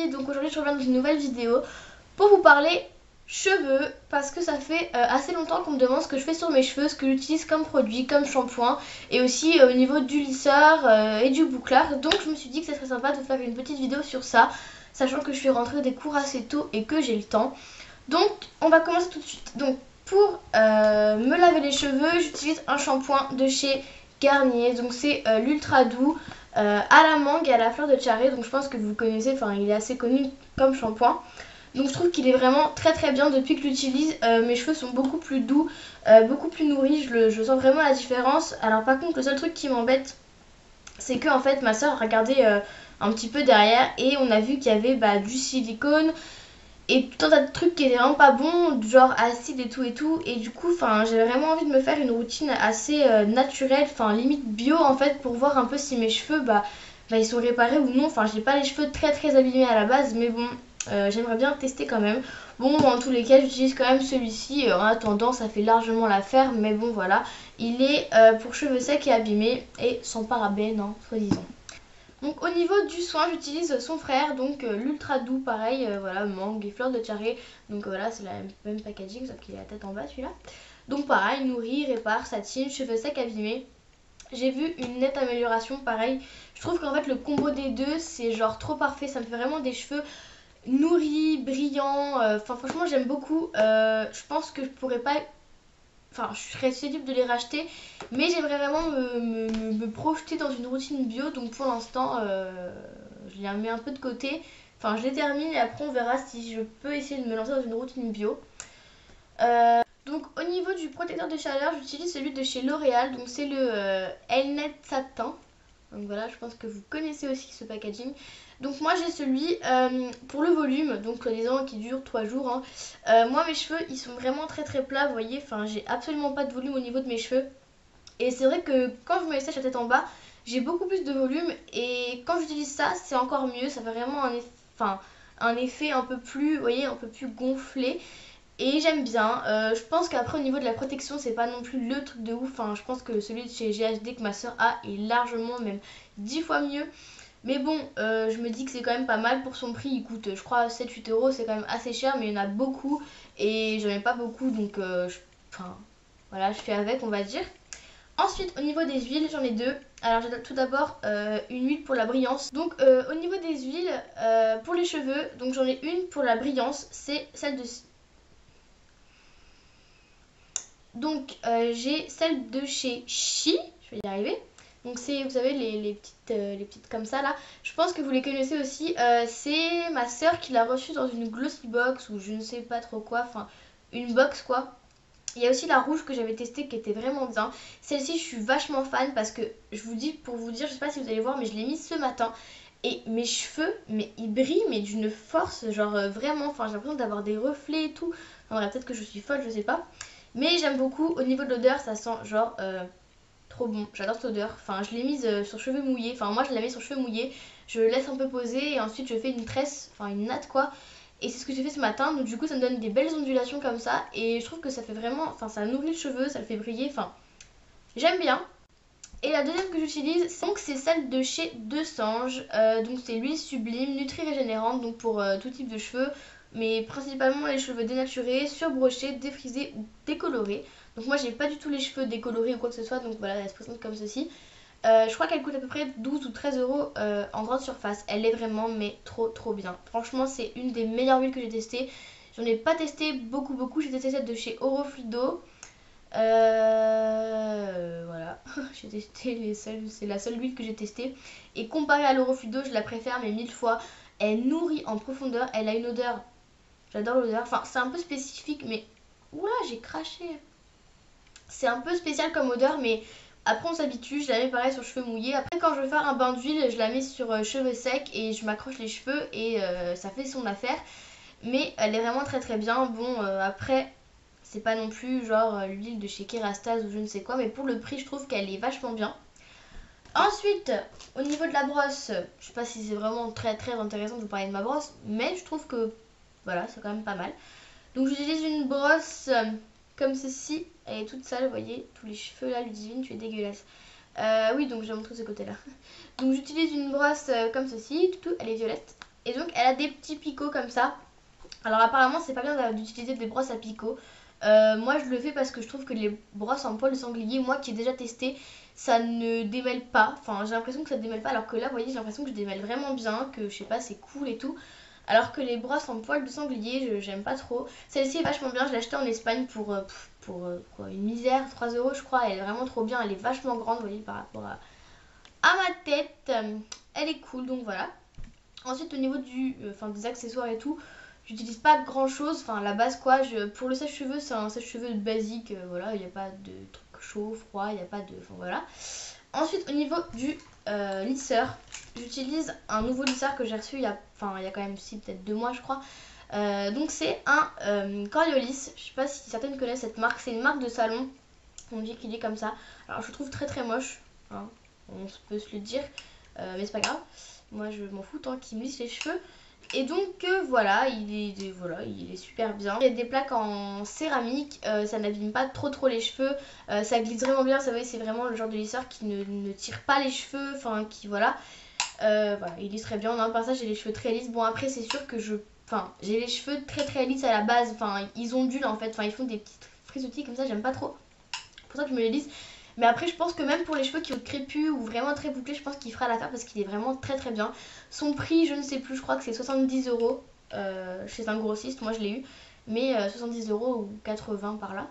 amis, donc aujourd'hui je reviens dans une nouvelle vidéo pour vous parler cheveux parce que ça fait assez longtemps qu'on me demande ce que je fais sur mes cheveux, ce que j'utilise comme produit, comme shampoing et aussi au niveau du lisseur et du bouclard. Donc je me suis dit que ça serait sympa de faire une petite vidéo sur ça, sachant que je suis rentrée des cours assez tôt et que j'ai le temps. Donc on va commencer tout de suite. Donc pour me laver les cheveux, j'utilise un shampoing de chez Garnier, donc c'est l'ultra doux à la mangue et à la fleur de Charret, donc je pense que vous connaissez, enfin il est assez connu comme shampoing. Donc je trouve qu'il est vraiment très très bien. Depuis que je l'utilise, mes cheveux sont beaucoup plus doux, beaucoup plus nourris, je sens vraiment la différence. Alors par contre le seul truc qui m'embête, c'est que en fait ma soeur a regardé un petit peu derrière et on a vu qu'il y avait du silicone et tout un tas de trucs qui étaient vraiment pas bons, genre acide et tout, et du coup j'avais vraiment envie de me faire une routine assez naturelle, limite bio en fait, pour voir un peu si mes cheveux ils sont réparés ou non. J'ai pas les cheveux très très abîmés à la base, mais bon, j'aimerais bien tester quand même. Bon, dans tous les cas j'utilise quand même celui-ci, en attendant ça fait largement l'affaire, mais bon voilà, il est pour cheveux secs et abîmés et sans parabènes, hein, soi-disant. Donc au niveau du soin, j'utilise son frère, donc l'ultra doux, pareil, voilà, mangue et fleur de Charret. Donc voilà, c'est la même packaging, sauf qu'il a la tête en bas celui-là. Donc pareil, nourrit, répare, satine, cheveux secs abîmés. J'ai vu une nette amélioration, pareil. Je trouve qu'en fait le combo des deux, c'est genre trop parfait. Ça me fait vraiment des cheveux nourris, brillants. Franchement, j'aime beaucoup. Je pense que je pourrais pas... je serais susceptible de les racheter, mais j'aimerais vraiment me projeter dans une routine bio. Donc pour l'instant, je les mets un peu de côté. Je les termine et après on verra si je peux essayer de me lancer dans une routine bio. Donc au niveau du protecteur de chaleur, j'utilise celui de chez L'Oréal. Donc c'est le Elnet Satin. Donc voilà, je pense que vous connaissez aussi ce packaging. Donc moi j'ai celui pour le volume, donc soi-disant qui dure 3 jours. Moi mes cheveux ils sont vraiment très très plats, vous voyez, j'ai absolument pas de volume au niveau de mes cheveux. Et c'est vrai que quand je me les sèche la tête en bas, j'ai beaucoup plus de volume. Et quand j'utilise ça, c'est encore mieux, ça fait vraiment un effet un peu plus, vous voyez, un peu plus gonflé. Et j'aime bien. Je pense qu'après au niveau de la protection, c'est pas non plus le truc de ouf. Je pense que celui de chez GHD que ma soeur a est largement, même 10 fois mieux. Mais bon, je me dis que c'est quand même pas mal pour son prix. Il coûte, je crois, 7-8 euros. C'est quand même assez cher, mais il y en a beaucoup. Et j'en ai pas beaucoup, donc voilà, je fais avec, on va dire. Ensuite, au niveau des huiles, j'en ai deux. Alors, j'ai tout d'abord une huile pour la brillance. Donc, au niveau des huiles, pour les cheveux, donc j'en ai une pour la brillance. C'est celle de... Donc, j'ai celle de chez Chi. Je vais y arriver. Donc c'est, vous savez, les petites comme ça là. Je pense que vous les connaissez aussi. C'est ma soeur qui l'a reçue dans une glossy box ou je ne sais pas trop quoi. Une box quoi. Il y a aussi la rouge que j'avais testée qui était vraiment bien. Celle-ci je suis vachement fan parce que je vous dis, pour vous dire, je sais pas si vous allez voir, mais je l'ai mise ce matin. Et mes cheveux, mais ils brillent mais d'une force, genre vraiment, j'ai l'impression d'avoir des reflets et tout. Peut-être que je suis folle, je sais pas. Mais j'aime beaucoup. Au niveau de l'odeur, ça sent genre... trop bon, j'adore cette odeur. Je l'ai mise sur cheveux mouillés. Moi je la mets sur cheveux mouillés. Je laisse un peu poser et ensuite je fais une tresse, une natte quoi. Et c'est ce que j'ai fait ce matin. Donc du coup ça me donne des belles ondulations comme ça. Et je trouve que ça fait vraiment, ça nourrit le cheveu, ça le fait briller. J'aime bien. Et la deuxième que j'utilise, donc c'est celle de chez Desange. Donc c'est l'huile sublime, nutri-régénérante, donc pour tout type de cheveux. Mais principalement les cheveux dénaturés, surbrochés, défrisés ou décolorés. Donc moi j'ai pas du tout les cheveux décolorés ou quoi que ce soit, donc voilà, elle se présente comme ceci. Je crois qu'elle coûte à peu près 12 ou 13 euros en grande surface. Elle est vraiment mais trop bien. Franchement c'est une des meilleures huiles que j'ai testées. J'en ai pas testé beaucoup, j'ai testé celle de chez Orofluido. Voilà, j'ai testé c'est la seule huile que j'ai testée. Et comparée à l'Orofluido, je la préfère mais 1000 fois. Elle nourrit en profondeur, elle a une odeur, j'adore l'odeur. C'est un peu spécifique mais... Oula, j'ai craché. C'est un peu spécial comme odeur mais après on s'habitue. Je la mets pareil sur cheveux mouillés. Après quand je veux faire un bain d'huile, je la mets sur cheveux secs et je m'accroche les cheveux et ça fait son affaire. Mais elle est vraiment très bien. Bon après... C'est pas non plus genre l'huile de chez Kerastase ou je ne sais quoi, mais pour le prix je trouve qu'elle est vachement bien. Ensuite, au niveau de la brosse, je sais pas si c'est vraiment très intéressant de vous parler de ma brosse, mais je trouve que voilà, c'est quand même pas mal. Donc j'utilise une brosse comme ceci, elle est toute sale, vous voyez, tous les cheveux là, Ludivine, tu es dégueulasse. Oui, donc je vais montrer ce côté là. Donc j'utilise une brosse comme ceci, elle est violette. Et donc elle a des petits picots comme ça. Alors apparemment c'est pas bien d'utiliser des brosses à picots. Moi je le fais parce que je trouve que les brosses en poil de sanglier, moi qui ai déjà testé, ça ne démêle pas. Enfin j'ai l'impression que ça démêle pas, alors que là vous voyez j'ai l'impression que je démêle vraiment bien, que je sais pas c'est cool et tout. Alors que les brosses en poil de sanglier j'aime pas trop. Celle-ci est vachement bien, je l'ai achetée en Espagne pour quoi, une misère, 3 euros je crois. Elle est vraiment trop bien, elle est vachement grande vous voyez par rapport à ma tête. Elle est cool donc voilà. Ensuite au niveau des accessoires et tout, j'utilise pas grand chose, enfin la base quoi, pour le sèche-cheveux c'est un sèche-cheveux basique, voilà, il n'y a pas de truc chaud, froid, il n'y a pas de... Enfin voilà. Ensuite au niveau du lisseur, j'utilise un nouveau lisseur que j'ai reçu il y a quand même peut-être 2 mois je crois. Donc c'est un Coriolis, je sais pas si certaines connaissent cette marque, c'est une marque de salon, on dit qu'il est comme ça. Alors je le trouve très très moche, hein, on peut se le dire, mais c'est pas grave. Moi je m'en fous tant qu'il me lisse les cheveux. Et donc voilà, il est super bien. Il y a des plaques en céramique, ça n'abîme pas trop les cheveux, ça glisse vraiment bien, ça va, c'est vraiment le genre de lisseur qui ne tire pas les cheveux, enfin qui voilà. Voilà, il lisse très bien. Non, par ça j'ai les cheveux très lisses. Bon après c'est sûr que j'ai les cheveux très lisses à la base, enfin ils ondulent en fait, enfin ils font des petites frisottis comme ça, j'aime pas trop. C'est pour ça que je me les lisse. Mais après je pense que même pour les cheveux qui ont crépus ou vraiment très bouclés, je pense qu'il fera l'affaire parce qu'il est vraiment très bien. Son prix je ne sais plus, je crois que c'est 70 euros chez un grossiste, moi je l'ai eu. Mais 70 euros ou 80 par là.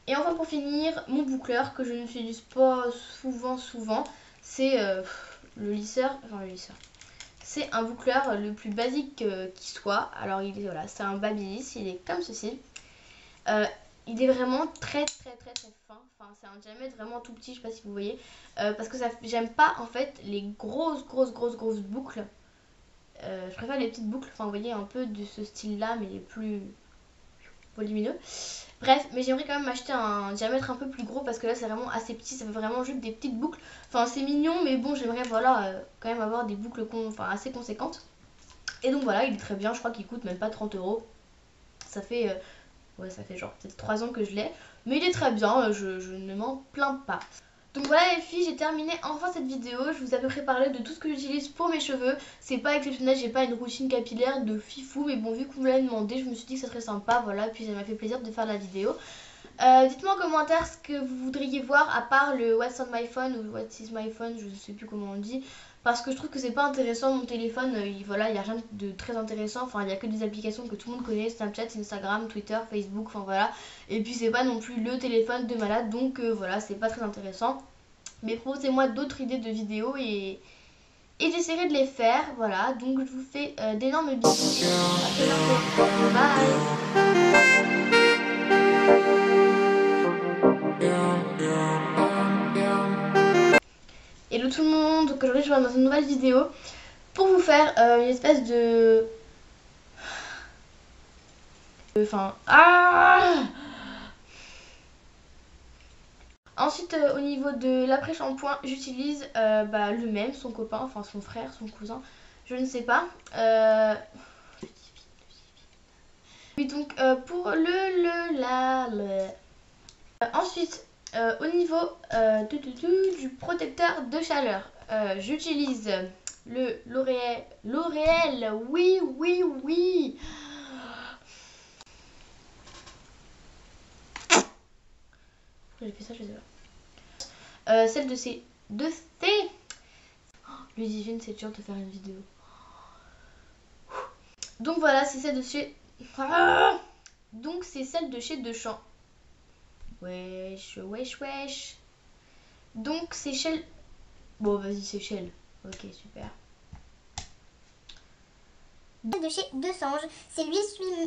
Et enfin pour finir, mon boucleur que je n'utilise pas souvent, c'est le lisseur. C'est un boucleur le plus basique qui soit. Alors voilà, c'est un Babyliss, il est comme ceci. Il est vraiment très fin. Enfin, c'est un diamètre vraiment tout petit, je sais pas si vous voyez. Parce que j'aime pas en fait les grosses boucles. Je préfère les petites boucles, enfin vous voyez un peu de ce style là, mais les plus volumineux. Bref, mais j'aimerais quand même acheter un diamètre un peu plus gros parce que là c'est vraiment assez petit, ça fait vraiment juste des petites boucles. Enfin c'est mignon, mais bon j'aimerais voilà quand même avoir des boucles assez conséquentes. Et donc voilà, il est très bien, je crois qu'il coûte même pas 30 euros. Ça fait ouais, ça fait genre peut-être 3 ans que je l'ai. Mais il est très bien, je ne m'en plains pas. Donc voilà les filles, j'ai terminé enfin cette vidéo. Je vous ai à peu près parlé de tout ce que j'utilise pour mes cheveux. C'est pas exceptionnel, j'ai pas une routine capillaire de fifou. Mais bon, vu que vous me l'avez demandé, je me suis dit que ça serait sympa. Voilà, puis ça m'a fait plaisir de faire la vidéo. Dites-moi en commentaire ce que vous voudriez voir à part le What's on my phone ou What is my phone, je sais plus comment on dit. Parce que je trouve que c'est pas intéressant mon téléphone, voilà, il n'y a rien de très intéressant, enfin il n'y a que des applications que tout le monde connaît, Snapchat, Instagram, Twitter, Facebook, enfin voilà. Et puis c'est pas non plus le téléphone de malade, donc voilà, c'est pas très intéressant. Mais proposez-moi d'autres idées de vidéos et j'essaierai de les faire, voilà. Donc je vous fais d'énormes bisous. À très bientôt. Bye. Hello tout le monde, donc aujourd'hui je vais dans une nouvelle vidéo pour vous faire une espèce de... Ensuite au niveau de l'après-shampoing j'utilise le même, son copain, enfin son frère, son cousin, je ne sais pas. Oui donc pour ensuite au niveau du protecteur de chaleur, j'utilise le L'Oréal, oui. J'ai fait ça, je sais pas. Celle de ces deux thés. Ludivine, c'est dur de faire une vidéo. Donc voilà, c'est celle de chez... Donc c'est celle de chez Dechamps. Wesh. Donc c'est Shell... Bon vas-y c'est Shell. Ok super. De chez Deux Sanges, c'est l'huile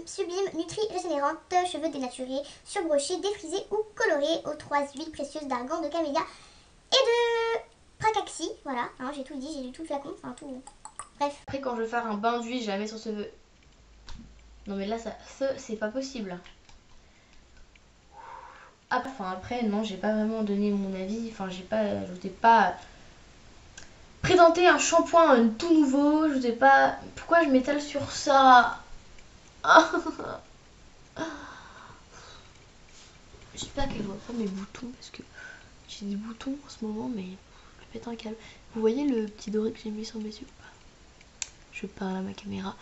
sublime, nutri, régénérante, cheveux dénaturés, surbrochés, défrisés ou colorés aux 3 huiles précieuses d'argan, de camélia et de pracaxi. Voilà, hein, j'ai tout dit, j'ai lu tout le flacon, enfin tout. Bref. Après quand je veux faire un bain d'huile, je la mets sur ce... Non mais là ça c'est pas possible. Après non, j'ai pas vraiment donné mon avis, enfin je vous ai pas présenté un shampoing tout nouveau, je vous ai pas... Pourquoi je m'étale sur ça? J'espère qu'elle voit pas mes boutons parce que j'ai des boutons en ce moment, mais je pète un câble. Vous voyez le petit doré que j'ai mis sur mes yeux ou pas? je parle à ma caméra.